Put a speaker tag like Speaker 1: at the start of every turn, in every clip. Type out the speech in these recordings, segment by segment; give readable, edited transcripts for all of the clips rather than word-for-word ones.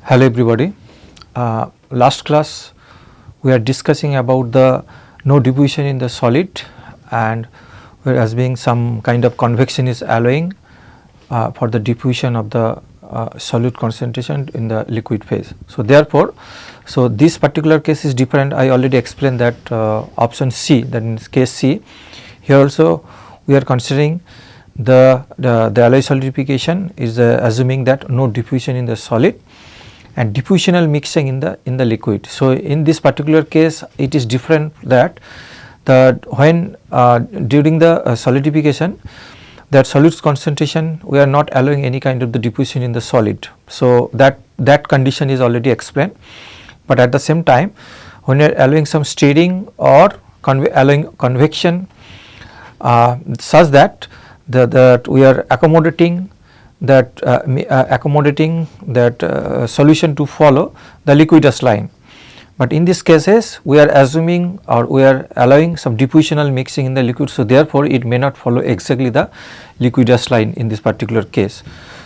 Speaker 1: Hello everybody. Last class we are discussing about the no diffusion in the solid, and whereas being some kind of convection is allowing for the diffusion of the solute concentration in the liquid phase. So therefore, this particular case is different. I already explained that option C, that means case C. Here also we are considering the alloy solidification is assuming that no diffusion in the solid and diffusional mixing in the liquid. So in this particular case it is different, that when during the solidification, that solute concentration we are not allowing any kind of the diffusion in the solid. So that condition is already explained, but at the same time when you are allowing some stirring or allowing convection such that that we are accommodating that solution to follow the liquidous line. But in these cases we are assuming or we are allowing some diffusional mixing in the liquid. So therefore it may not follow exactly the liquidous line in this particular case.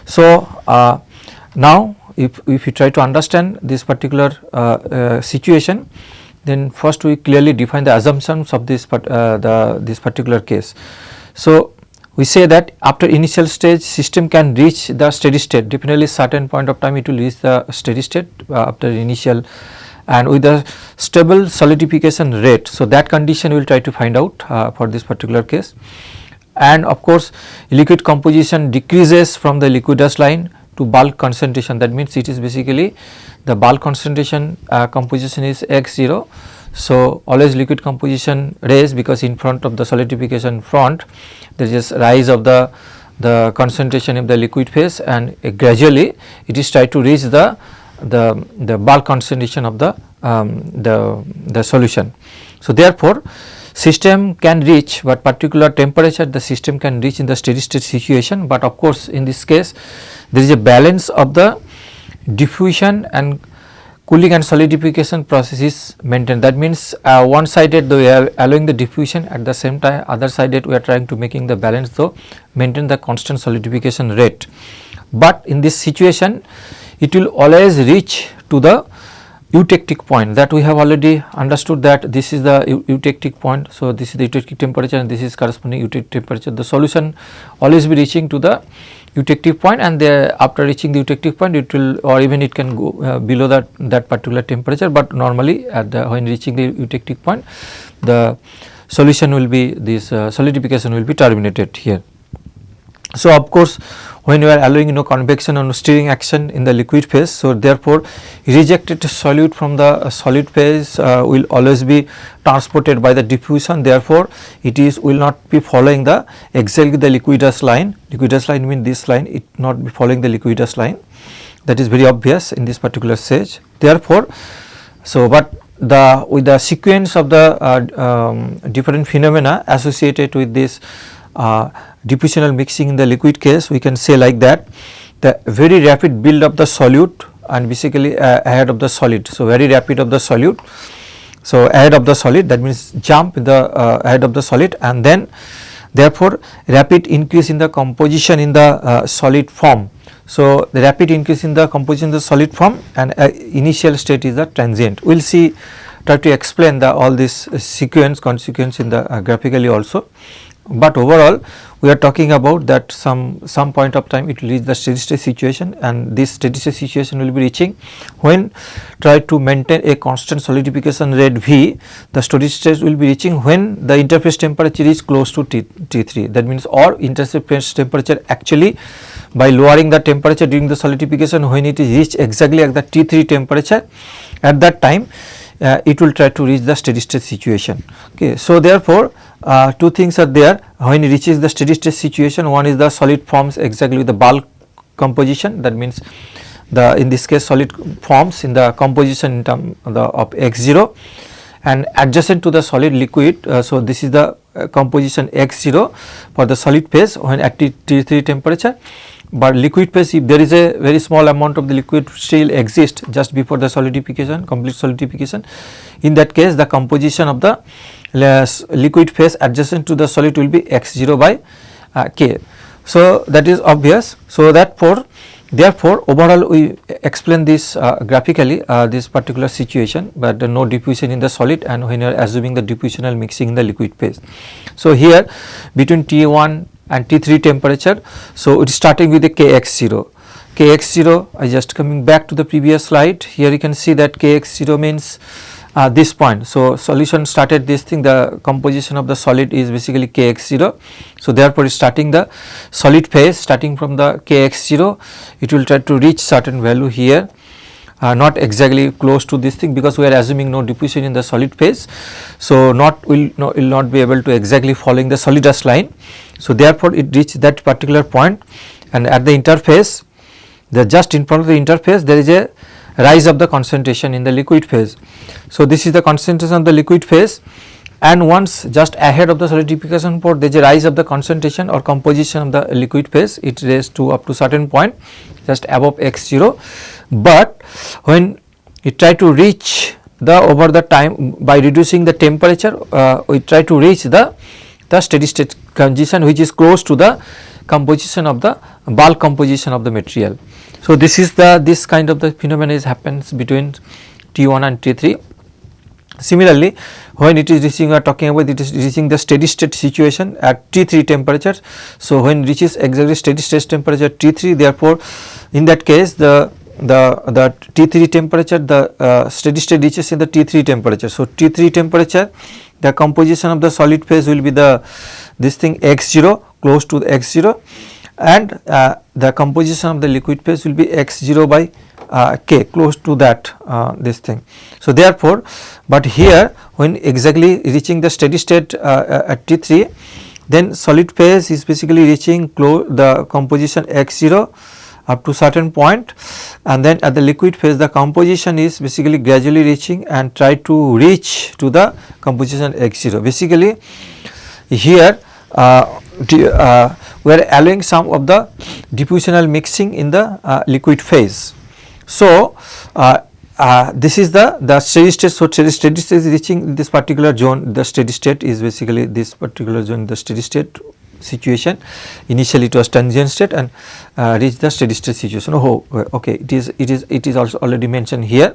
Speaker 1: So now if you try to understand this particular situation, then first we clearly define the assumptions of this this particular case. So we say that after initial stage system can reach the steady state, definitely certain point of time it will reach the steady state after initial, and with the stable solidification rate. So that condition we will try to find out for this particular case. And of course liquid composition decreases from the liquidous line to bulk concentration, that means it is basically the bulk concentration composition is x0. So always liquid composition raise, because in front of the solidification front there is rise of the concentration in the liquid phase, and gradually it is try to reach the bulk concentration of the solution. So therefore system can reach what particular temperature the system can reach in the steady state situation, but of course in this case there is a balance of the diffusion and cooling and solidification process is maintained. That means one sided we are allowing the diffusion, at the same time other sided we are trying to making the balance, so maintain the constant solidification rate. But in this situation it will always reach to the eutectic point, that we have already understood that this is the eutectic point. So this is the eutectic temperature and this is corresponding eutectic temperature. The solution always be reaching to the eutectic point, and after reaching the eutectic point it will, or even it can go below that particular temperature, but normally at when reaching the eutectic point the solution will be this solidification will be terminated here. So of course when you are allowing convection or stirring action in the liquid phase, so therefore rejected solute from the solid phase will always be transported by the diffusion, therefore it is will not be following the exactly the liquidous line. Liquidous line means this line, it not be following the liquidous line, that is very obvious in this particular stage. Therefore so but with the sequence of the different phenomena associated with this diffusional mixing in the liquid case, we can say like that the very rapid build of the solute and basically ahead of the solid. So very rapid of the solute, so ahead of the solid, that means jump in the ahead of the solid, and then therefore rapid increase in the composition in the solid form. So the rapid increase in the composition in the solid form, and initial state is the transient. We will see, try to explain the all this consequence in the graphically also. But overall we are talking about that some point of time it will reach the steady state situation, and this steady state situation will be reaching when try to maintain a constant solidification rate V. The steady state will be reaching when the interface temperature is close to T3, that means, or interface temperature actually by lowering the temperature during the solidification, when it is reached exactly at the T3 temperature, at that time it will try to reach the steady state situation. Okay. So therefore two things are there when it reaches the steady state situation. One is the solid forms exactly with the bulk composition, that means the in this case solid forms in the composition in term of x0, and adjacent to the solid liquid. So this is the composition x0 for the solid phase when at T3 temperature. But liquid phase, if there is a very small amount of the liquid still exists just before the solidification, complete solidification, in that case the composition of the liquid phase adjacent to the solid will be x0 by k. So that is obvious. So that for Therefore, overall we explain this graphically this particular situation, but no diffusion in the solid and when you are assuming the diffusional mixing in the liquid phase. So, here between T1 and T3 temperature, so it is starting with the Kx0. Kx0, I just coming back to the previous slide, here you can see that Kx0 means this point. So, solution started this thing, the composition of the solid is basically Kx0. So, therefore, starting the solid phase starting from the Kx0, it will try to reach certain value here, not exactly close to this thing because we are assuming no diffusion in the solid phase. So, will not be able to exactly following the solidus line. So, therefore, it reached that particular point, and at the interface, just in front of the interface there is a rise of the concentration in the liquid phase. So, this is the concentration of the liquid phase, and once just ahead of the solidification port there is a rise of the concentration or composition of the liquid phase, it raised to up to certain point just above x0, but when it try to reach the over the time by reducing the temperature, we try to reach the steady state condition which is close to the composition of the bulk composition of the material. So, this is this kind of the phenomena happens between T1 and T3. Similarly, when it is reaching, we are talking about it is reaching the steady state situation at T3 temperature. So, when it reaches exactly steady state temperature T3, therefore, in that case the T3 temperature, the steady state reaches in the T3 temperature. So, T3 temperature, the composition of the solid phase will be this thing x0, close to the x0, and the composition of the liquid phase will be x0 by k, close to that this thing. So, therefore, but here when exactly reaching the steady state at T3, then solid phase is basically reaching the composition x0 up to certain point, and then at the liquid phase the composition is basically gradually reaching and try to reach to the composition x0. Basically, here we are allowing some of the diffusional mixing in the liquid phase. So, this is the steady state. So, steady state is reaching this particular zone, the steady state is basically this particular zone, the steady state situation. Initially it was transient state and reach the steady state situation. Oh, okay, it is also already mentioned here.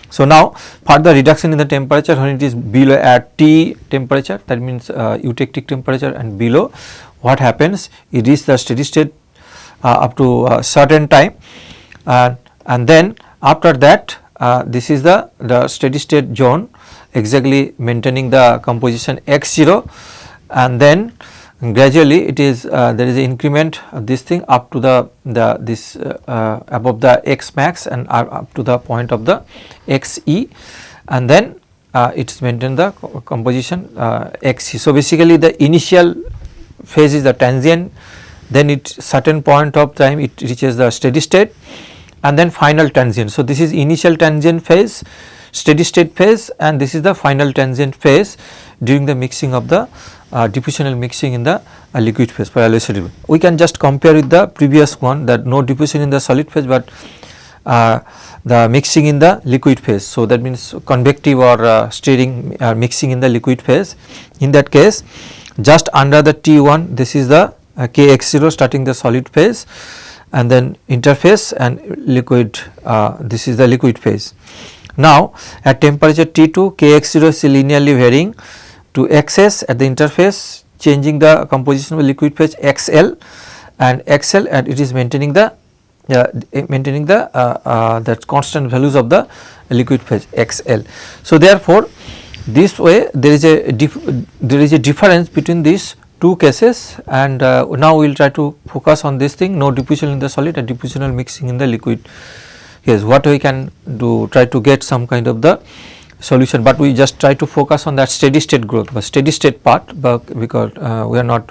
Speaker 1: So, now further reduction in the temperature when it is below at T temperature, that means eutectic temperature and below, what happens, it reaches the steady state up to a certain time, and then after that this is the steady state zone exactly maintaining the composition x0, and then gradually it is there is an increment of this thing up to this above the x max and up to the point of the xe, and then it is maintain the composition xe. So, basically the initial phase is the transient, then it certain point of time it reaches the steady state, and then final transient. So, this is initial transient phase, steady state phase, and this is the final transient phase during the mixing of the diffusional mixing in the liquid phase for alloy solid. We can just compare with the previous one, that no diffusion in the solid phase, but the mixing in the liquid phase. So, that means convective or stirring mixing in the liquid phase. In that case, just under the T1, this is the Kx0 starting the solid phase, and then interface and liquid, this is the liquid phase. Now, at temperature T2, Kx0 is linearly varying to Xs at the interface, changing the composition of the liquid phase XL, and it is maintaining the that constant values of the liquid phase XL. So, therefore, this way there is a difference between these two cases, and now we will try to focus on this thing, no diffusion in the solid and diffusional mixing in the liquid. Yes, what we can do, try to get some kind of the solution, but we just try to focus on that steady state growth, but steady state part, but because we are not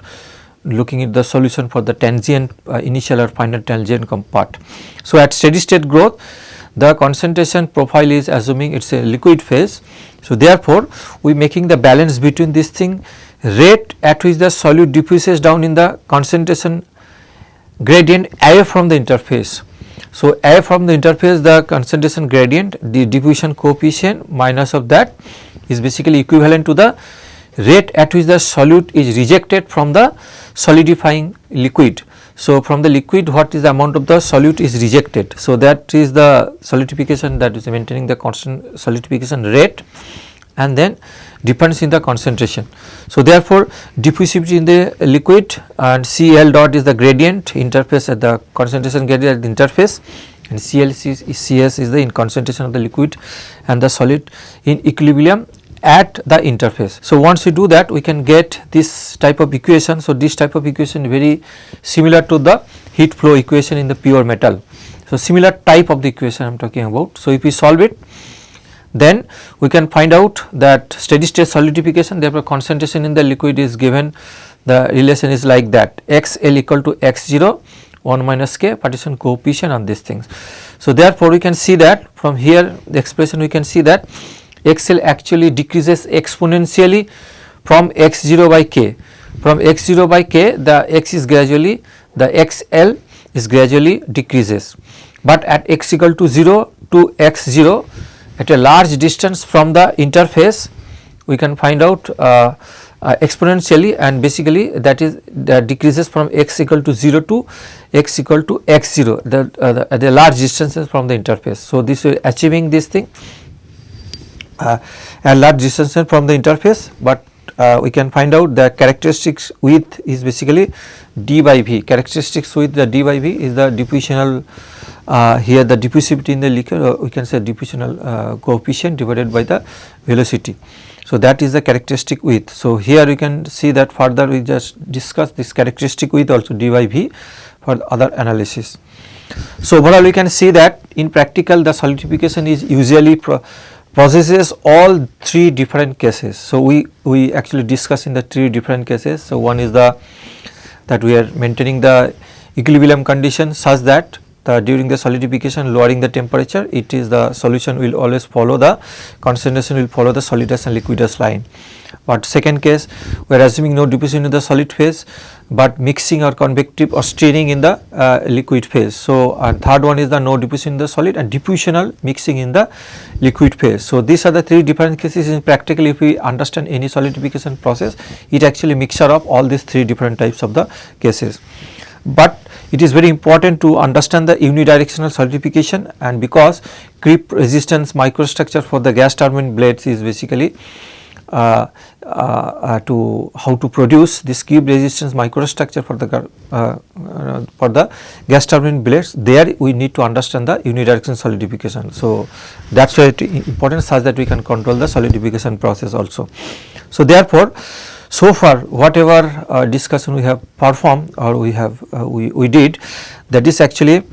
Speaker 1: looking at the solution for the transient initial or final transient part. So, at steady state growth, the concentration profile is assuming it is a liquid phase. So, therefore, we making the balance between this thing, rate at which the solute diffuses down in the concentration gradient away from the interface. So, away from the interface, the concentration gradient, the diffusion coefficient minus of that is basically equivalent to the rate at which the solute is rejected from the solidifying liquid. So, from the liquid what is the amount of the solute is rejected. So, that is the solidification, that is maintaining the constant solidification rate, and then depends in the concentration. So, therefore, diffusivity in the liquid and CL dot is the gradient interface at the concentration gradient at the interface, and CS is the in concentration of the liquid and the solid in equilibrium at the interface. So, once we do that, we can get this type of equation. So, this type of equation very similar to the heat flow equation in the pure metal. So, similar type of the equation I am talking about. So, if we solve it, then we can find out that steady state solidification, therefore concentration in the liquid is given, the relation is like that, XL equal to X0 1 minus K partition coefficient and these things. So, therefore, we can see that from here the expression we can see that XL actually decreases exponentially from X0 by K. From X0 by K, the X is gradually, the XL is gradually decreases, but at X equal to 0 to X0 at a large distance from the interface, we can find out exponentially, and basically that is that decreases from X equal to 0 to X equal to X0 at the large distances from the interface. So, this is achieving this thing at large distances from the interface, but we can find out the characteristics width is basically d by v. Characteristics width, the d by v is the diffusional, here the diffusivity in the liquid, we can say diffusional coefficient divided by the velocity. So, that is the characteristic width. So, here you can see that further we just discuss this characteristic width also d by v for other analysis. So, overall we can see that in practical the solidification is usually possesses all three different cases. So, we actually discuss in the three different cases. So, one is the that we are maintaining the equilibrium condition such that during the solidification lowering the temperature, it is the solution will always follow the concentration will follow the solidus and liquidus line. But second case, we are assuming no diffusion in the solid phase, but mixing or convective or stirring in the liquid phase. So, and third one is the no diffusion in the solid and diffusional mixing in the liquid phase. So, these are the three different cases. In practical, if we understand any solidification process, it actually mixture of all these three different types of the cases. But it is very important to understand the unidirectional solidification, and because creep resistance microstructure for the gas turbine blades is basically to how to produce this creep resistance microstructure for the gas turbine blades, there we need to understand the unidirectional solidification. So, that is why it is important such that we can control the solidification process also. So, therefore, so far whatever discussion we have performed or we have we did, that is actually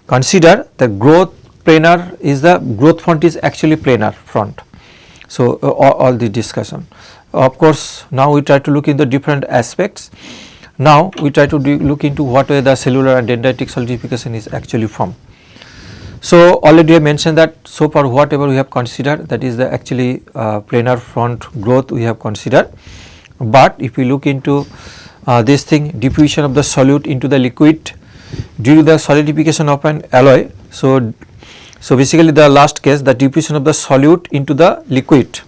Speaker 1: consider the growth planar is the growth front is actually planar front. So, all the discussion, of course, now we try to look in the different aspects. Now, we try to look into what way the cellular and dendritic solidification is actually formed. So, already I mentioned that so far whatever we have considered, that is the actually planar front growth we have considered. But if we look into this thing, diffusion of the solute into the liquid due to the solidification of an alloy. So, basically the last case, the diffusion of the solute into the liquid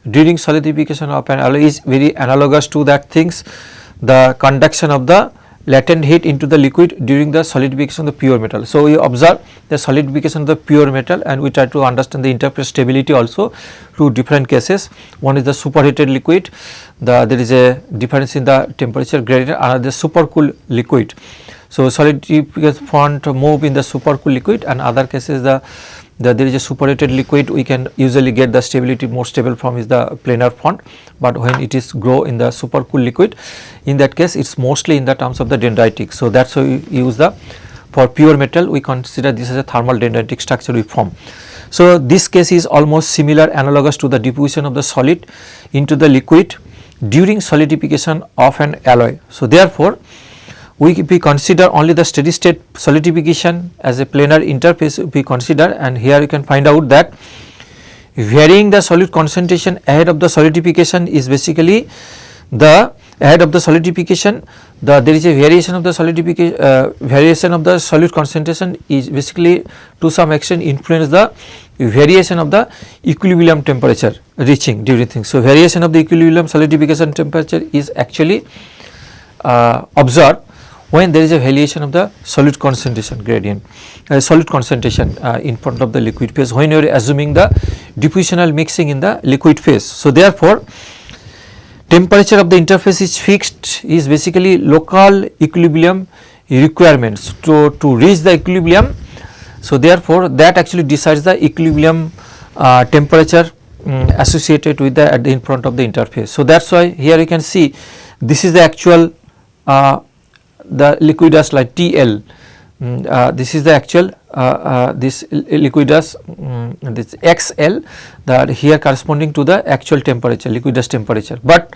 Speaker 1: during solidification of an alloy is very analogous to that things, the conduction of the latent heat into the liquid during the solidification of the pure metal. So, we observe the solidification of the pure metal and we try to understand the interface stability also through different cases. One is the superheated liquid, there is a difference in the temperature gradient, another supercooled liquid. So, solidification front move in the supercooled liquid, and other cases there is a superheated liquid, we can usually get the stability more stable from is the planar front, but when it is grow in the supercooled liquid, in that case it is mostly in the terms of the dendritic. So, that is why we use the for pure metal we consider this as a thermal dendritic structure we form. So, this case is almost similar analogous to the diffusion of the solid into the liquid during solidification of an alloy. So, therefore, we consider only the steady state solidification as a planar interface we consider, and here you can find out that varying the solute concentration ahead of the solidification is basically the ahead of the solidification there is a variation of the solidification variation of the solute concentration is basically to some extent influence the variation of the equilibrium temperature reaching during things. So, variation of the equilibrium solidification temperature is actually observed when there is a variation of the solute concentration gradient, solute concentration in front of the liquid phase, when you are assuming the diffusional mixing in the liquid phase. So, therefore, temperature of the interface is fixed, is basically local equilibrium requirements to reach the equilibrium. So, therefore, that actually decides the equilibrium temperature associated with the in front of the interface. So, that is why here you can see this is the actual the liquidus like TL, this is the actual this liquidus this XL, that here corresponding to the actual temperature, liquidus temperature. But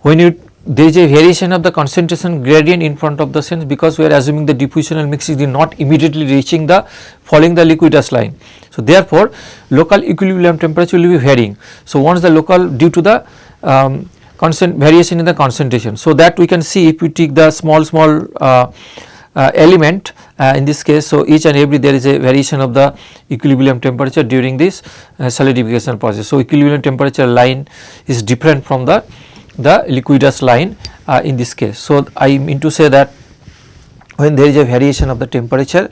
Speaker 1: when you there is a variation of the concentration gradient in front of the sense, because we are assuming the diffusional mixing is not immediately reaching the following the liquidus line. So, therefore, local equilibrium temperature will be varying. So, once the local due to the constant variation in the concentration. So, that we can see if we take the small element in this case. So, each and every there is a variation of the equilibrium temperature during this solidification process. So, equilibrium temperature line is different from the liquidus line in this case. So, I mean to say that when there is a variation of the temperature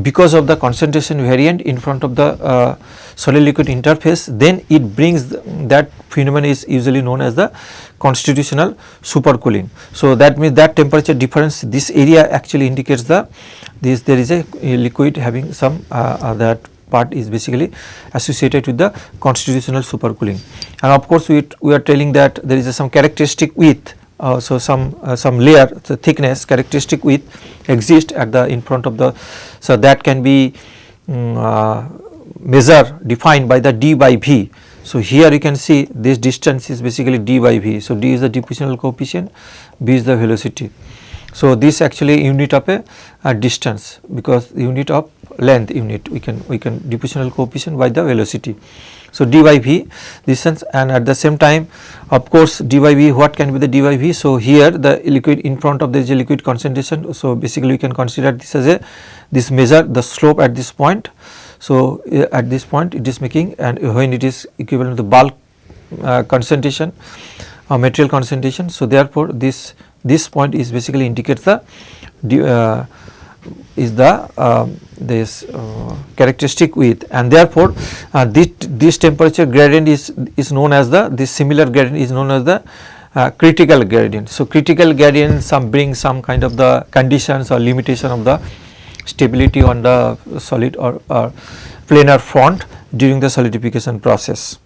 Speaker 1: because of the concentration variant in front of the solid liquid interface, then it brings that phenomenon is usually known as the constitutional supercooling. So, that means that temperature difference, this area actually indicates the there is a liquid having some that part is basically associated with the constitutional supercooling. And of course, we are telling that there is some characteristic width. So, some layer, the thickness characteristic width exists at the in front of the. So, that can be defined by the d by v. So, here you can see this distance is basically d by v. So, d is the diffusional coefficient, v is the velocity. So, this actually unit of a distance, because unit of length unit we can diffusional coefficient by the velocity. So, d by v distance, and at the same time of course, d by v, what can be the d by v. So, here the liquid in front of there is a liquid concentration. So, basically we can consider this as a this measure the slope at this point. So, at this point it is making, and when it is equivalent to the bulk concentration or material concentration. So, therefore, this point is basically indicates the this characteristic width, and therefore, this temperature gradient is known as this similar gradient is known as the critical gradient. So, critical gradient bring some kind of the conditions or limitation of the stability on the solid or planar front during the solidification process.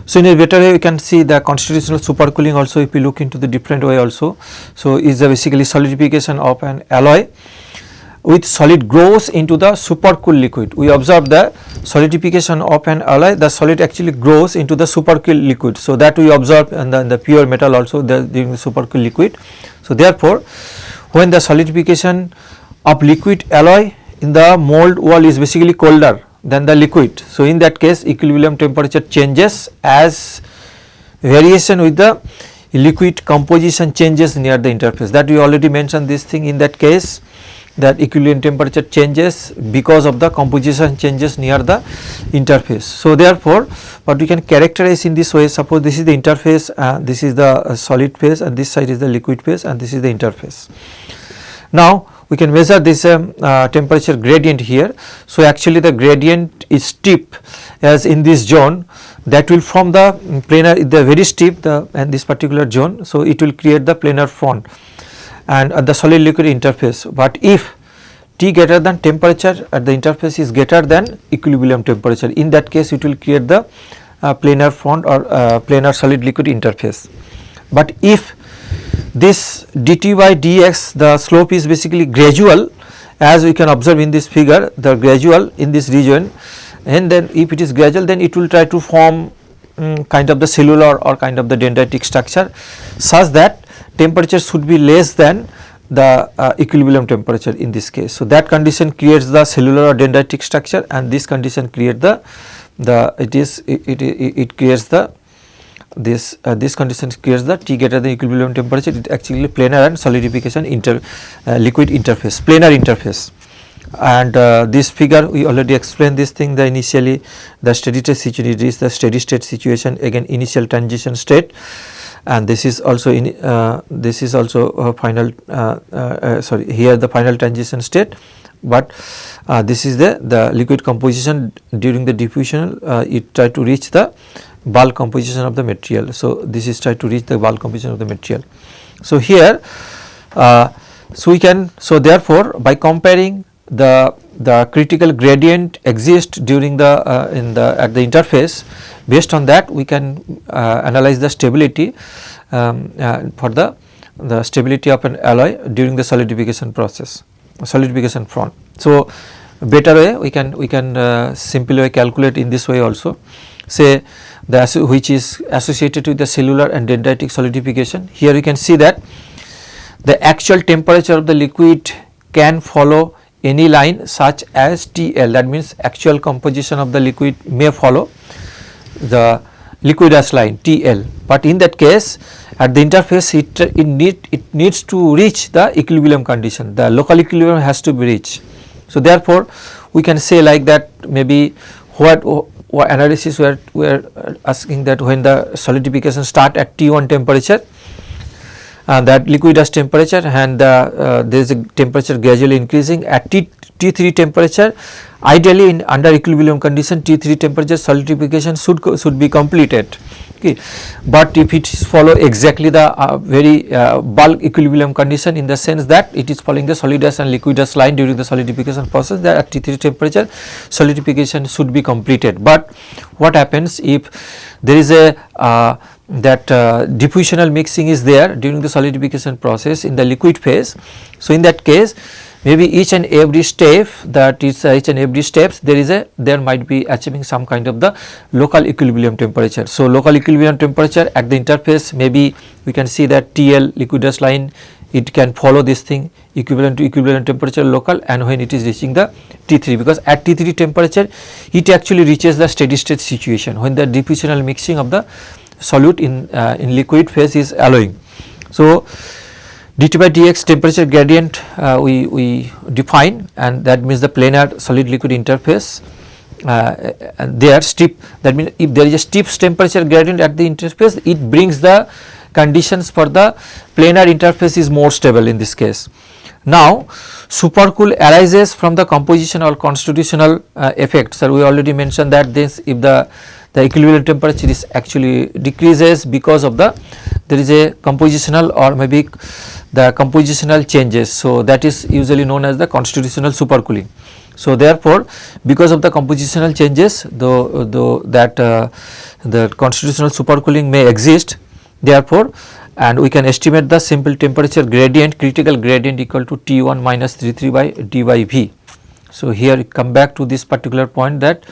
Speaker 1: So, in a better way we can see the constitutional supercooling also, if we look into the different way also. So, is basically solidification of an alloy with solid grows into the supercooled liquid. We observe the solidification of an alloy, the solid actually grows into the supercooled liquid. So, that we observe in the pure metal also during the supercooled liquid. So, therefore, when the solidification of liquid alloy in the mold wall is basically colder than the liquid. So, in that case equilibrium temperature changes as variation with the liquid composition changes near the interface. That we already mentioned this thing. In that case, that equilibrium temperature changes because of the composition changes near the interface. So, therefore, what we can characterize in this way, suppose this is the interface, this is the solid phase, and this side is the liquid phase, and this is the interface. Now, we can measure this temperature gradient here. So, actually the gradient is steep as in this zone, that will form the planar, the very steep and this particular zone. So, it will create the planar front and at the solid liquid interface. But if T greater than temperature at the interface is greater than equilibrium temperature, in that case it will create the planar front or planar solid liquid interface. But if this dt by dx, the slope is basically gradual, as we can observe in this figure, the gradual in this region, and then if it is gradual, then it will try to form kind of the cellular or kind of the dendritic structure, such that temperature should be less than the equilibrium temperature in this case. So, that condition creates the cellular or dendritic structure, and this condition creates it creates the this condition creates the T greater than equilibrium temperature. It actually planar and solidification liquid interface, planar interface. And this figure we already explained this thing, the initially the steady state situation is the steady state situation, again initial transition state, and this is also final sorry, here the final transition state, but this is the liquid composition during the diffusion. It try to reach the bulk composition of the material. So, this is try to reach the bulk composition of the material. So, here so we can, so therefore, by comparing the critical gradient exists during the at the interface, based on that we can analyze the stability for the stability of an alloy during the solidification process, solidification front. So, better way we can simply calculate in this way also, say which is associated with the cellular and dendritic solidification. Here you can see that the actual temperature of the liquid can follow any line such as TL, that means actual composition of the liquid may follow the liquidus line TL, but in that case at the interface it needs to reach the equilibrium condition, the local equilibrium has to be reached. So, therefore, we can say like that, maybe what analysis we are asking, that when the solidification start at T1 temperature, that liquidus temperature, and there is a temperature gradually increasing at T3 temperature. Ideally, in under equilibrium condition, T3 temperature solidification should be completed. Okay. But if it is follow exactly the very bulk equilibrium condition, in the sense that it is following the solidus and liquidus line during the solidification process, that at T3 temperature solidification should be completed. But what happens if there is a diffusional mixing is there during the solidification process in the liquid phase? So, in that case, maybe each and every step, that is each and every steps there might be achieving some kind of the local equilibrium temperature. So, local equilibrium temperature at the interface, maybe we can see that TL liquidus line, it can follow this thing equivalent to equilibrium temperature local, and when it is reaching the T3, because at T3 temperature it actually reaches the steady state situation when the diffusional mixing of the solute in liquid phase is allowing. So, dt by dx temperature gradient we define, and that means the planar solid liquid interface, and they are steep, that means if there is a steep temperature gradient at the interface, it brings the conditions for the planar interface is more stable in this case. Now, supercool arises from the composition or constitutional effects. So, we already mentioned that this, if the equilibrium temperature is actually decreases because of there is a compositional or maybe the compositional changes. So, that is usually known as the constitutional supercooling. So, therefore, because of the compositional changes, the constitutional supercooling may exist, therefore, and we can estimate the simple temperature gradient, critical gradient equal to T1 minus 33 by d by V. So, here come back to this particular point, that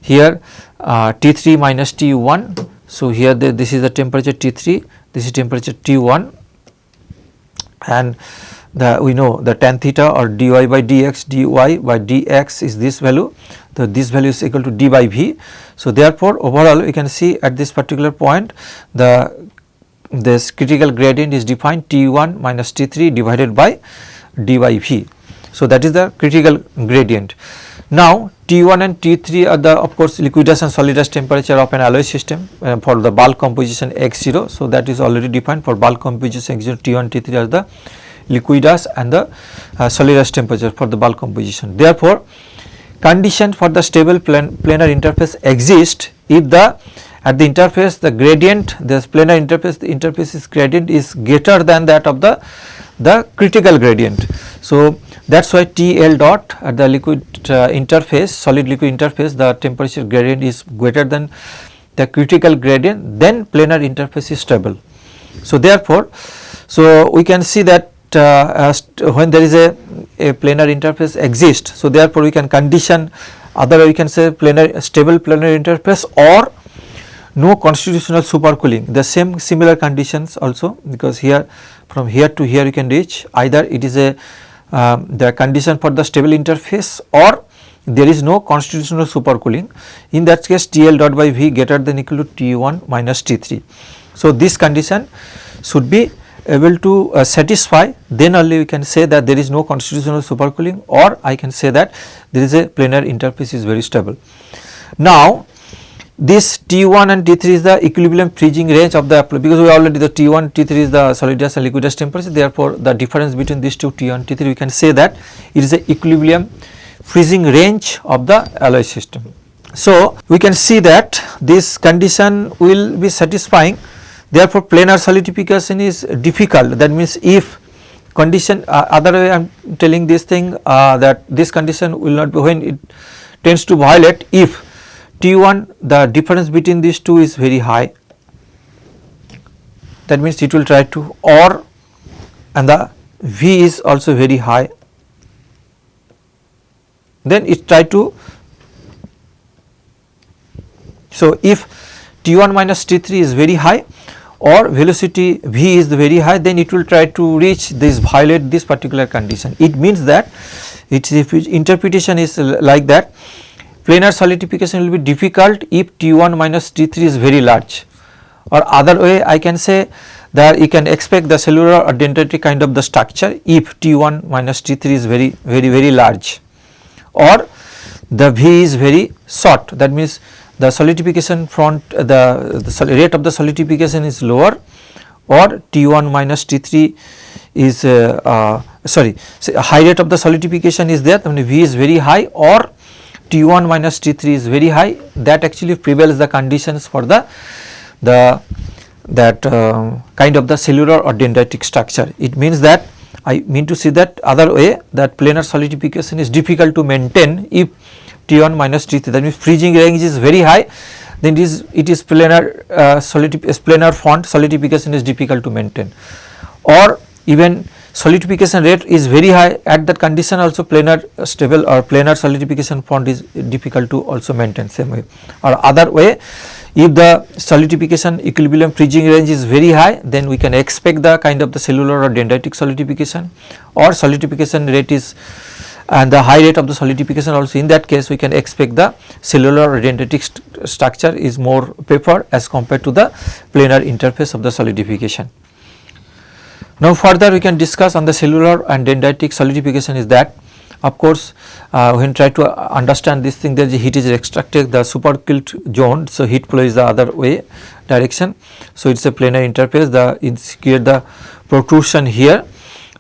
Speaker 1: here T3 minus T1. So, here this is the temperature T3, this is temperature T1, and we know the tan theta or dy by dx, dy by dx is this value. So, this value is equal to d by V. So, therefore, overall we can see at this particular point this critical gradient is defined T1 minus T3 divided by d by V. So, that is the critical gradient. Now, T1 and T3 are the, of course, liquidus and solidus temperature of an alloy system for the bulk composition X0. So, that is already defined for bulk composition X0, T1, T3 are the liquidus and the solidus temperature for the bulk composition. Therefore, condition for the stable planar interface exist if at the interface the gradient, this planar interface, the interface's gradient is greater than that of the critical gradient. So, that is why TL dot at the liquid interface, solid liquid interface, the temperature gradient is greater than the critical gradient, then planar interface is stable. So, therefore, so we can see that when there is a planar interface exists, so therefore we can condition, otherwise we can say stable planar interface or no constitutional supercooling, the similar conditions also, because here from here to here you can reach either it is a the condition for the stable interface or there is no constitutional supercooling. In that case, TL dot by V greater than equal to T1 minus T3. So, this condition should be able to satisfy, then only we can say that there is no constitutional supercooling, or I can say that there is a planar interface is very stable. Now, this T1 and T3 is the equilibrium freezing range of the effluent, because we already the T1, T3 is the solidus and liquidus temperature. Therefore, the difference between these two T1 and T3 we can say that it is the equilibrium freezing range of the alloy system. So, we can see that this condition will be satisfying. Therefore, planar solidification is difficult. That means, if condition other way I am telling this thing that this condition will not be when it tends to violate if T1 the difference between these two is very high, that means it will try to, or and the V is also very high, then it try to. So, if T1 minus T3 is very high or velocity V is very high, then it will try to reach this, violate this particular condition. It means that its interpretation is like that planar solidification will be difficult if T1 minus T3 is very large, or other way I can say that you can expect the cellular or dendritic kind of the structure if T1 minus T3 is very large, or the V is very short. That means the solidification front the rate of the solidification is lower, or T1 minus T3 is high rate of the solidification is there, I mean V is very high, or T1 minus T3 is very high. That actually prevails the conditions for that kind of the cellular or dendritic structure. It means that I mean to say that other way that planar solidification is difficult to maintain if T1 minus T3, that means freezing range is very high, then it is planar planar font solidification is difficult to maintain, or even solidification rate is very high, at that condition also planar stable or planar solidification font is difficult to also maintain same way, or other way if the solidification equilibrium freezing range is very high, then we can expect the kind of the cellular or dendritic solidification, or solidification rate is and the high rate of the solidification also, in that case we can expect the cellular or dendritic structure is more preferred as compared to the planar interface of the solidification. Now further we can discuss on the cellular and dendritic solidification is that, of course when try to understand this thing, there is heat is extracted the supercooled zone, so heat flow is the other way direction. So it is a planar interface, the create the protrusion here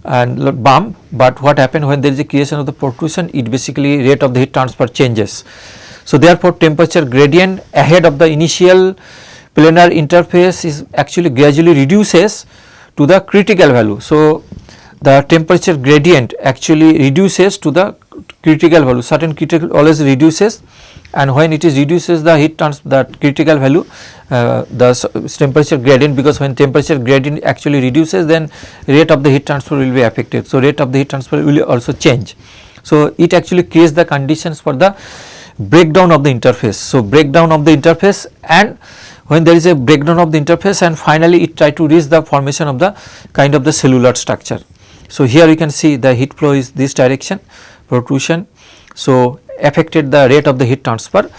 Speaker 1: and bump, but what happen when there is a creation of the protrusion, it basically rate of the heat transfer changes. So therefore temperature gradient ahead of the initial planar interface is actually gradually reduces to the critical value. So the temperature gradient actually reduces to the critical value, certain critical always reduces, and when it is reduces the heat transfer, that critical value the temperature gradient, because when temperature gradient actually reduces, then rate of the heat transfer will be affected. So rate of the heat transfer will also change. So it actually creates the conditions for the breakdown of the interface. So breakdown of the interface, and when there is a breakdown of the interface, and finally it try to reach the formation of the kind of the cellular structure. So here you can see the heat flow is this direction, protrusion, so affected the rate of the heat transfer,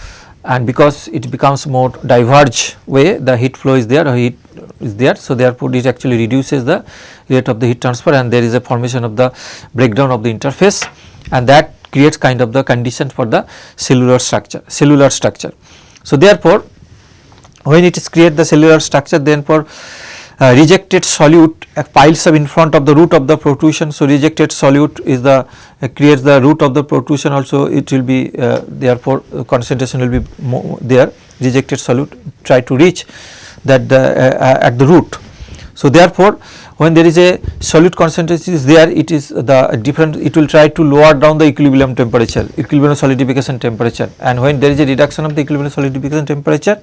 Speaker 1: and because it becomes more diverge way, the heat flow is there, or heat is there, so therefore it actually reduces the rate of the heat transfer, and there is a formation of the breakdown of the interface, and that creates kind of the condition for the cellular structure. So therefore when it is create the cellular structure, then for rejected solute piles up in front of the root of the protrusion. So rejected solute is the creates the root of the protrusion also, it will be therefore concentration will be more there, rejected solute try to reach that at the root. So therefore when there is a solute concentration is there, it is the different, it will try to lower down the equilibrium temperature, equilibrium solidification temperature, and when there is a reduction of the equilibrium solidification temperature,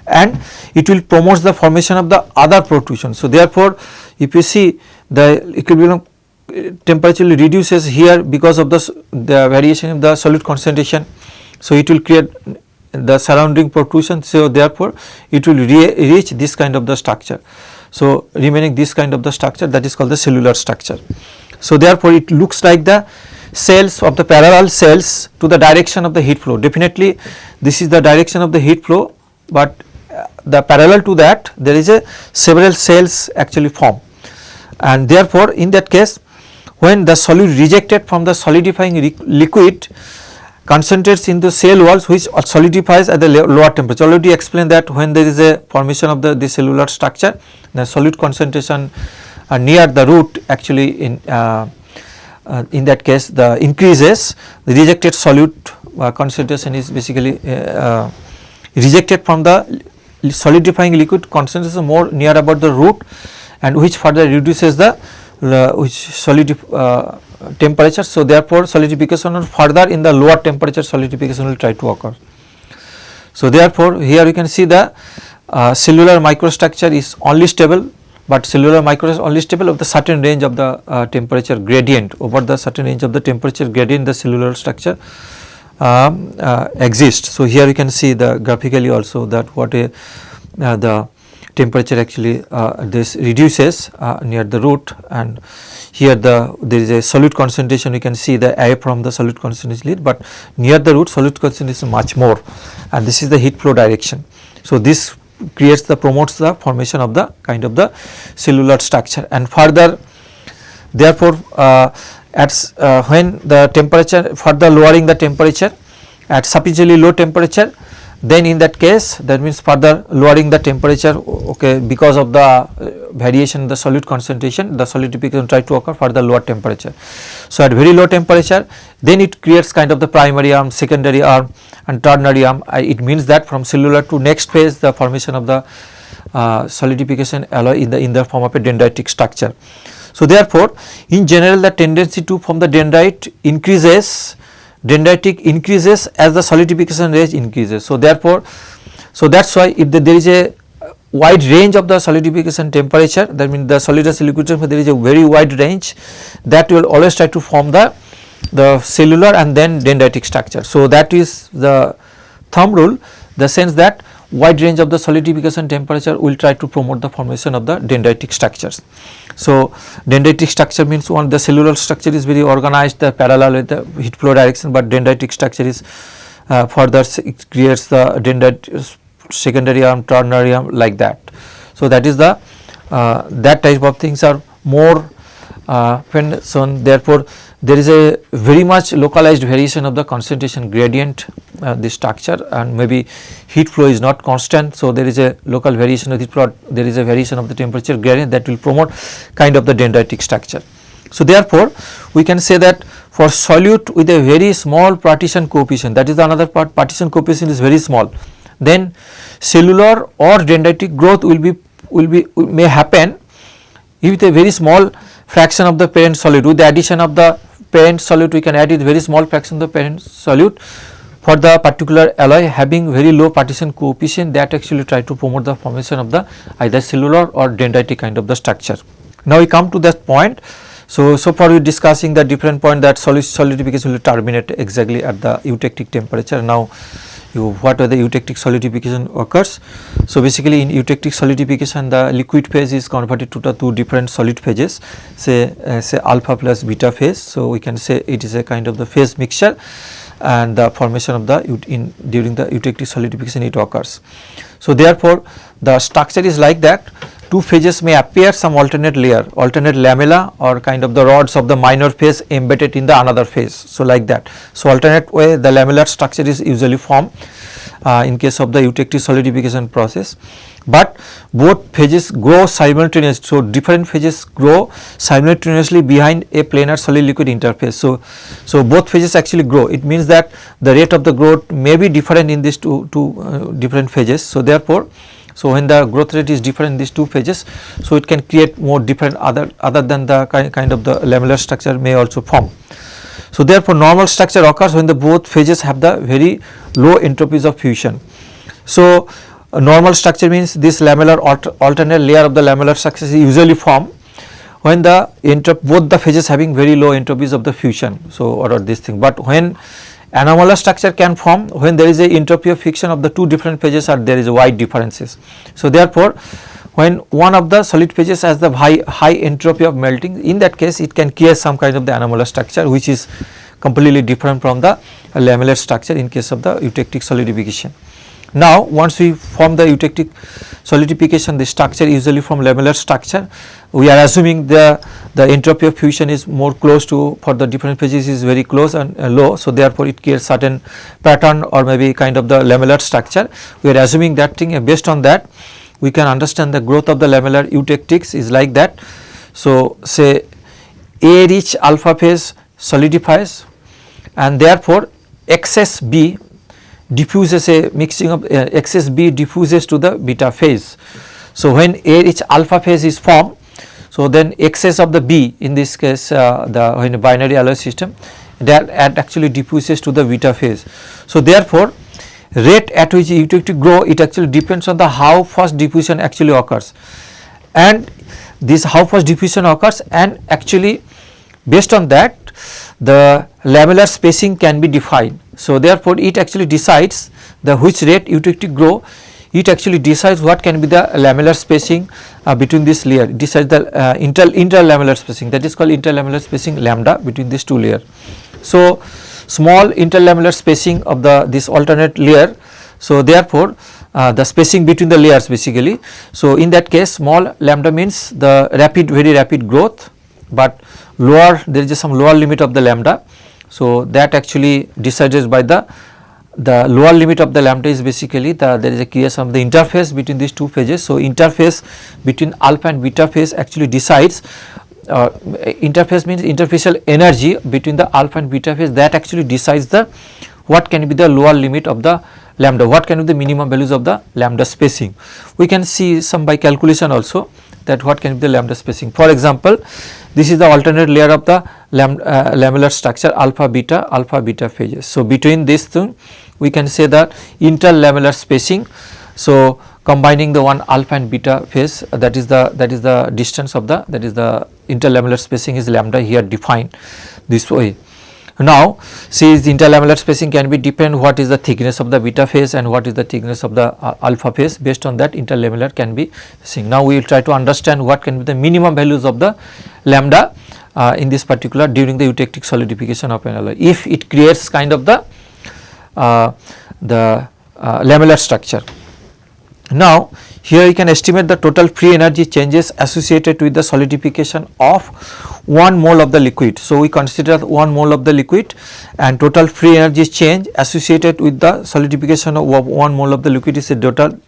Speaker 1: and it will promote the formation of the other protrusion. So therefore if you see the equilibrium temperature reduces here because of the variation of the solute concentration, so it will create the surrounding protrusion. So therefore it will reach this kind of the structure, so remaining this kind of the structure, that is called the cellular structure. So therefore it looks like the cells of the parallel cells to the direction of the heat flow. Definitely this is the direction of the heat flow, but the parallel to that there is a several cells actually form, and therefore in that case when the solute rejected from the solidifying liquid concentrates in the cell walls which solidifies at the lower temperature. Already explained that when there is a formation of the cellular structure, the solute concentration near the root actually in that case the increases, the rejected solute concentration is basically rejected from the solidifying liquid concentration more near about the root, and which further reduces the temperature. So, therefore, solidification or further in the lower temperature solidification will try to occur. So, therefore, here you can see the cellular microstructure is only stable, but cellular micro is only stable of the certain range of the temperature gradient. Over the certain range of the temperature gradient, the cellular structure exists. So, here you can see the graphically also that what the temperature actually this reduces near the root, and here there is a solute concentration. You can see the away from the solute concentration lead, but near the root solute concentration much more, and this is the heat flow direction. So, this creates the promotes the formation of the kind of the cellular structure, and further therefore when the temperature further lowering the temperature at sufficiently low temperature, then in that case that means further lowering the temperature, okay, because of the variation in the solute concentration, the solidification try to occur for the lower temperature. So, at very low temperature then it creates kind of the primary arm, secondary arm and ternary arm. It means that from cellular to next phase the formation of the solidification alloy in the form of a dendritic structure. So, therefore, in general the tendency to form the dendrite increases, dendritic increases as the solidification rate increases. So, therefore, so that is why if there is a wide range of the solidification temperature, that means the solidus liquidus there is a very wide range, that will always try to form the cellular and then dendritic structure. So, that is the thumb rule, the sense that wide range of the solidification temperature will try to promote the formation of the dendritic structures. So, dendritic structure means one the cellular structure is very organized parallel with the heat flow direction, but dendritic structure is further it creates the dendrite secondary arm, ternary arm like that. So, that is the that type of things are more shown. Therefore, there is a very much localized variation of the concentration gradient the structure, and maybe heat flow is not constant. So, there is a local variation of the plot, there is a variation of the temperature gradient that will promote kind of the dendritic structure. So, therefore, we can say that for solute with a very small partition coefficient, that is the another part, partition coefficient is very small, then cellular or dendritic growth may happen with a very small fraction of the parent solute. With the addition of the parent solute, we can add with very small fraction of the parent solute for the particular alloy having very low partition coefficient, that actually try to promote the formation of the either cellular or dendritic kind of the structure. Now, we come to that point. So far we are discussing the different point that solidification will terminate exactly at the eutectic temperature. Now, what are the eutectic solidification occurs? So, basically in eutectic solidification the liquid phase is converted to the two different solid phases, say alpha plus beta phase. So, we can say it is a kind of the phase mixture, and the formation of the during the eutectic solidification it occurs. So, therefore, the structure is like that. Two phases may appear some alternate layer, alternate lamella or kind of the rods of the minor phase embedded in the another phase. So, like that. So, alternate way the lamellar structure is usually formed in case of the eutectic solidification process, but both phases grow simultaneously. So, different phases grow simultaneously behind a planar solid liquid interface. So, both phases actually grow. It means that the rate of the growth may be different in these two different phases. So, therefore, so when the growth rate is different in these two phases, so it can create more different other than the kind of the lamellar structure may also form. So, therefore, normal structure occurs when the both phases have the very low entropies of fusion. So, a normal structure means this lamellar alternate layer of the lamellar structure is usually formed when the both the phases having very low entropies of the fusion. So, or this thing, but when anomalous structure can form when there is a entropy of friction of the two different phases or there is a wide differences. So, therefore, when one of the solid phases has the high entropy of melting, in that case it can create some kind of the anomalous structure which is completely different from the lamellar structure in case of the eutectic solidification. Now once we form the eutectic solidification, the structure usually from lamellar structure, we are assuming the entropy of fusion is more close to, for the different phases is very close and low. So therefore it creates certain pattern or maybe kind of the lamellar structure. We are assuming that thing, and based on that we can understand the growth of the lamellar eutectics is like that. So say A rich alpha phase solidifies, and therefore excess B diffuses, a mixing of excess B diffuses to the beta phase. So when A rich alpha phase is formed, so then excess of the B, in this case the when a binary alloy system, that actually diffuses to the beta phase. So therefore rate at which eutectic grow, it actually depends on the how fast diffusion actually occurs, and this how fast diffusion occurs, and actually based on that the lamellar spacing can be defined. So therefore it actually decides the which rate eutectic grow, it actually decides what can be the lamellar spacing between this layer, it decides the interlamellar spacing, that is called interlamellar spacing lambda between these two layers. So small interlamellar spacing of this alternate layer, so therefore the spacing between the layers basically. So in that case small lambda means the very rapid growth, but lower, there is some lower limit of the lambda. So that actually decided by the lower limit of the lambda is basically there is a creation of the interface between these two phases. So interface between alpha and beta phase actually decides, interface means interfacial energy between the alpha and beta phase, that actually decides the what can be the lower limit of the lambda, what can be the minimum values of the lambda spacing. We can see some by calculation also that what can be the lambda spacing. For example, this is the alternate layer of the lamellar structure alpha beta phases. So between this thing we can say that interlamellar spacing. So combining the one alpha and beta phase, that is the distance of the, that is the interlamellar spacing is lambda here defined this way. Now see the interlamellar spacing can be depend what is the thickness of the beta phase and what is the thickness of the alpha phase, based on that interlamellar can be seen. Now we will try to understand what can be the minimum values of the lambda in this particular during the eutectic solidification of an alloy, if it creates kind of the lamellar structure. Now here you can estimate the total free energy changes associated with the solidification of 1 mole of the liquid. So we consider 1 mole of the liquid, and total free energy change associated with the solidification of 1 mole of the liquid is a total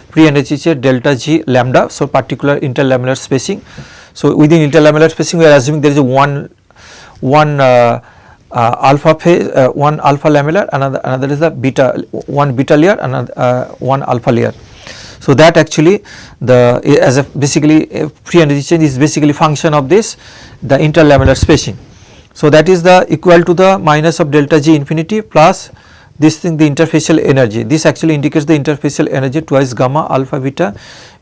Speaker 1: free energy change delta G lambda. So particular interlamellar spacing. So within interlamellar spacing we are assuming there is a one alpha phase, one alpha lamellar, another is the beta, one beta layer, another one alpha layer. So that actually the as a basically a free energy change is basically function of this the interlamellar spacing. So that is the equal to the minus of delta G infinity plus this thing, the interfacial energy. This actually indicates the interfacial energy twice gamma alpha beta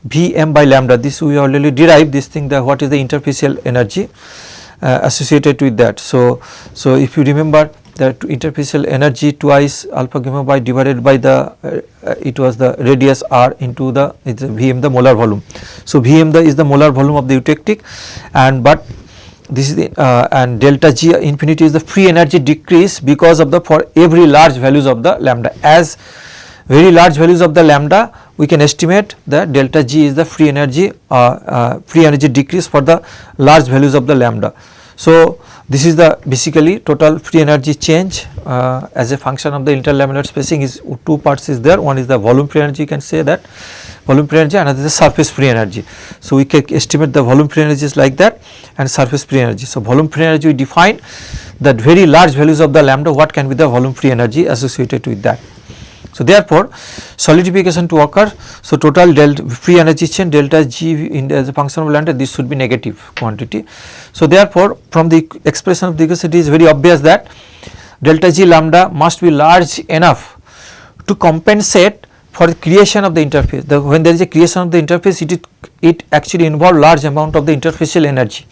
Speaker 1: Vm by lambda. This we already derived this thing, the what is the interfacial energy associated with that. So if you remember that interfacial energy twice alpha gamma by divided by the it was the radius r into the Vm the molar volume. So Vm is the molar volume of the eutectic, and but this is the and delta G infinity is the free energy decrease because of the for every large values of the lambda. As very large values of the lambda, we can estimate that delta G is the free energy decrease for the large values of the lambda. So this is the basically total free energy change as a function of the interlamellar spacing is two parts is there. One is the volume free energy, you can say that volume free energy, another is the surface free energy. So we can estimate the volume free energy is like that and surface free energy. So volume free energy we define that very large values of the lambda, what can be the volume free energy associated with that. So therefore solidification to occur, so total free energy change delta G in as a function of lambda, this should be negative quantity. So therefore from the expression of the equation it is very obvious that delta G lambda must be large enough to compensate for the creation of the interface. When there is a creation of the interface, it actually involves large amount of the interfacial energy.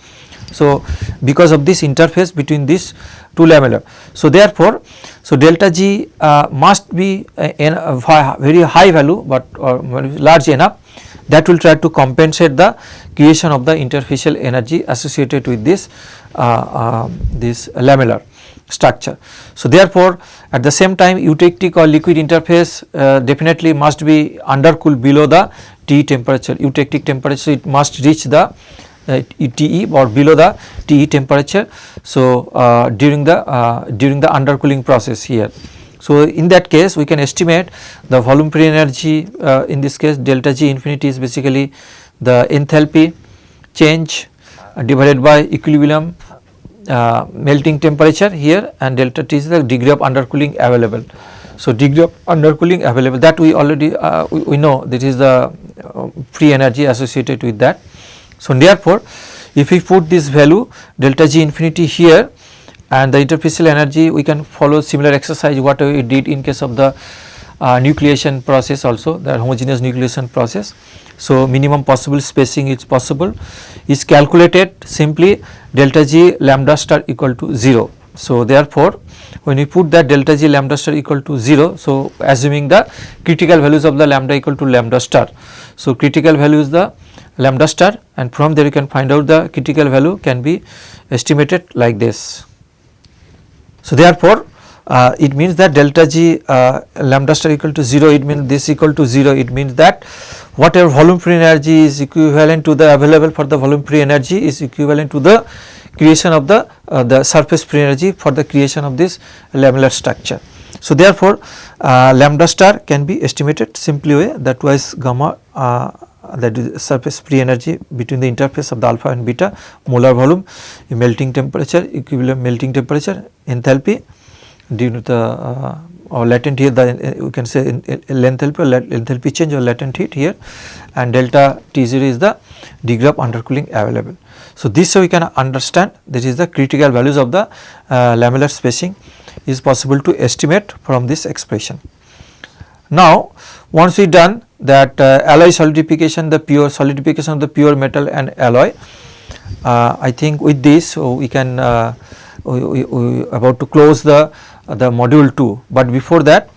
Speaker 1: So because of this interface between these two lamellar, so therefore so delta G must be a very high value, but large enough that will try to compensate the creation of the interfacial energy associated with this this lamellar. structure. So therefore, at the same time eutectic or liquid interface definitely must be undercooled below the TE temperature, eutectic temperature, it must reach the TE or below the TE temperature. So during the undercooling process here. So in that case we can estimate the volume free energy in this case delta G infinity is basically the enthalpy change divided by equilibrium melting temperature here, and delta T is the degree of undercooling available. So degree of undercooling available, that we already we know that is the free energy associated with that. So therefore, if we put this value delta G infinity here and the interfacial energy, we can follow similar exercise what we did in case of the nucleation process also, the homogeneous nucleation process. So minimum possible spacing is possible, is calculated simply delta G lambda star equal to 0. So therefore, when we put that delta G lambda star equal to 0, so assuming the critical values of the lambda equal to lambda star. So critical value is the lambda star, and from there you can find out the critical value can be estimated like this. So therefore, it means that delta G lambda star equal to 0, it means this equal to 0, it means that whatever volume free energy is equivalent to the available for the volume free energy is equivalent to the creation of the surface free energy for the creation of this lamellar structure. So therefore, lambda star can be estimated simply way that twice gamma that is surface free energy between the interface of the alpha and beta, molar volume, melting temperature, equilibrium melting temperature, enthalpy due to the or latent here, the we can say enthalpy or enthalpy change or latent heat here, and delta T0 is the degree of undercooling available. So this way we can understand this is the critical values of the lamellar spacing is possible to estimate from this expression. Now once we done that alloy solidification, the pure solidification of the pure metal and alloy, I think with this we can we about to close the module 2, but before that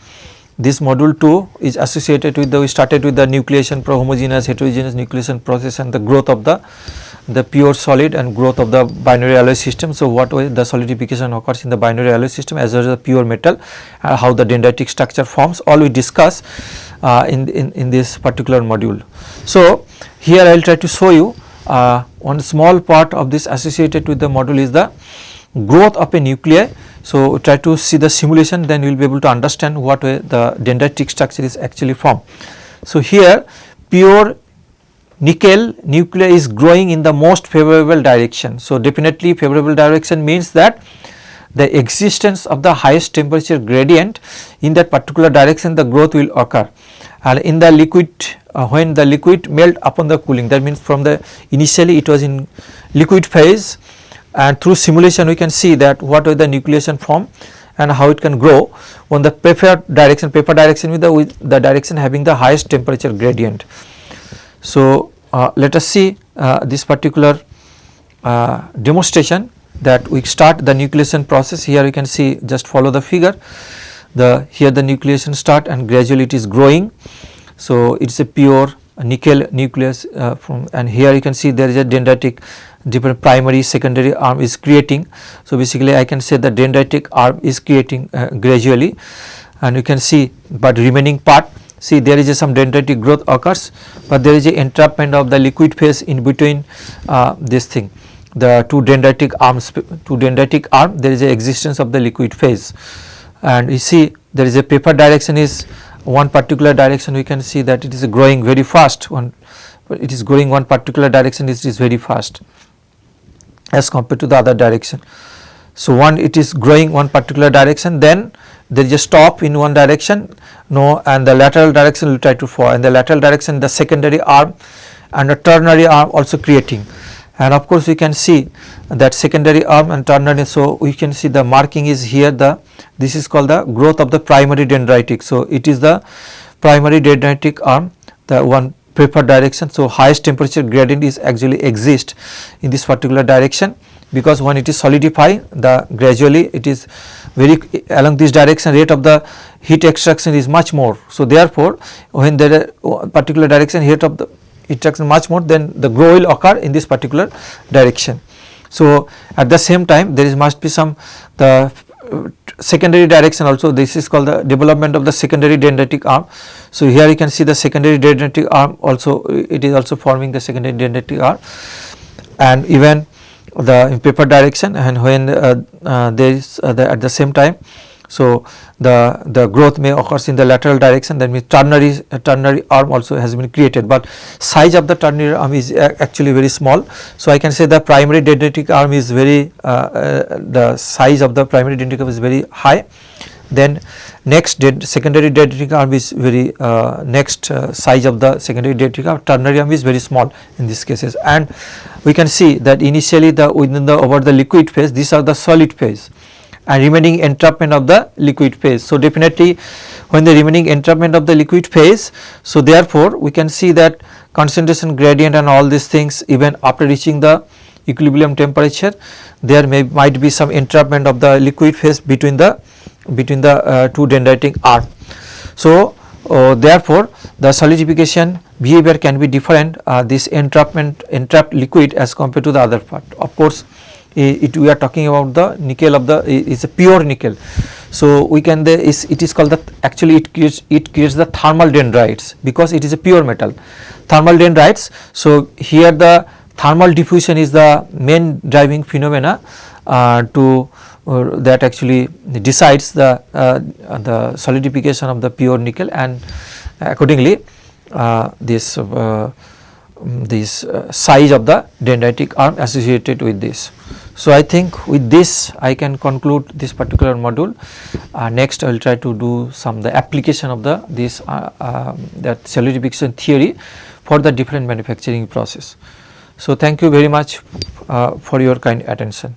Speaker 1: this module 2 is associated with the, we started with the nucleation, homogeneous heterogeneous nucleation process and the growth of the pure solid and growth of the binary alloy system. So what way the solidification occurs in the binary alloy system as well as the pure metal, how the dendritic structure forms, all we discuss in this particular module. So here I will try to show you one small part of this associated with the module is the growth of a nuclei. So try to see the simulation, then you will be able to understand what way the dendritic structure is actually formed. So here pure nickel nuclei is growing in the most favorable direction. So definitely favorable direction means that the existence of the highest temperature gradient in that particular direction the growth will occur, and in the liquid when the liquid melt upon the cooling, that means from the initially it was in liquid phase, and through simulation we can see that what way the nucleation form and how it can grow on the paper direction with the direction having the highest temperature gradient. So let us see this particular demonstration that we start the nucleation process. Here you can see, just follow the figure, here the nucleation start and gradually it is growing. So it is a pure nickel nucleus and here you can see there is a dendritic different primary secondary arm is creating. So basically I can say the dendritic arm is creating gradually, and you can see, but remaining part, see there is some dendritic growth occurs, but there is a entrapment of the liquid phase in between this thing, the two dendritic arm, there is a existence of the liquid phase, and you see there is a paper direction is one particular direction, we can see that it is growing very fast, it is going one particular direction, it is very fast as compared to the other direction. So it is growing one particular direction, then there is a stop in one direction, and the lateral direction will try to fall, and the lateral direction the secondary arm and the ternary arm also creating, and of course we can see that secondary arm and ternary. So we can see the marking is here, this is called the growth of the primary dendritic. So it is the primary dendritic arm, the one paper direction. So highest temperature gradient is actually exist in this particular direction, because when it is solidify, the gradually it is very along this direction rate of the heat extraction is much more. So therefore when there is particular direction rate of the heat extraction much more, then the growth will occur in this particular direction. So at the same time there is must be some the secondary direction also, this is called the development of the secondary dendritic arm. So, here you can see the secondary dendritic arm also, it is also forming the secondary dendritic arm, and even the paper direction, and when there is at the same time. So, the growth may occurs in the lateral direction, that means ternary arm also has been created, but size of the ternary arm is actually very small. So, I can say the primary dendritic arm is very the size of the primary dendritic arm is very high. Then next secondary dendritic arm is very next size of the secondary dendritic arm, ternary arm is very small in these cases, and we can see that initially the within the over the liquid phase, these are the solid phase and remaining entrapment of the liquid phase. So, definitely when the remaining entrapment of the liquid phase, so therefore, we can see that concentration gradient and all these things, even after reaching the equilibrium temperature, there might be some entrapment of the liquid phase between the two dendritic arm. So, therefore, the solidification behavior can be different, this entrapped liquid as compared to the other part. Of course, we are talking about the nickel of the is a pure nickel. So, we can it is called the actually it creates the thermal dendrites, because it is a pure metal, thermal dendrites. So, here the thermal diffusion is the main driving phenomena to that actually decides the solidification of the pure nickel, and accordingly this size of the dendritic arm associated with this. So, I think with this I can conclude this particular module. Next I will try to do the application of this that solidification theory for the different manufacturing process. So, thank you very much for your kind attention.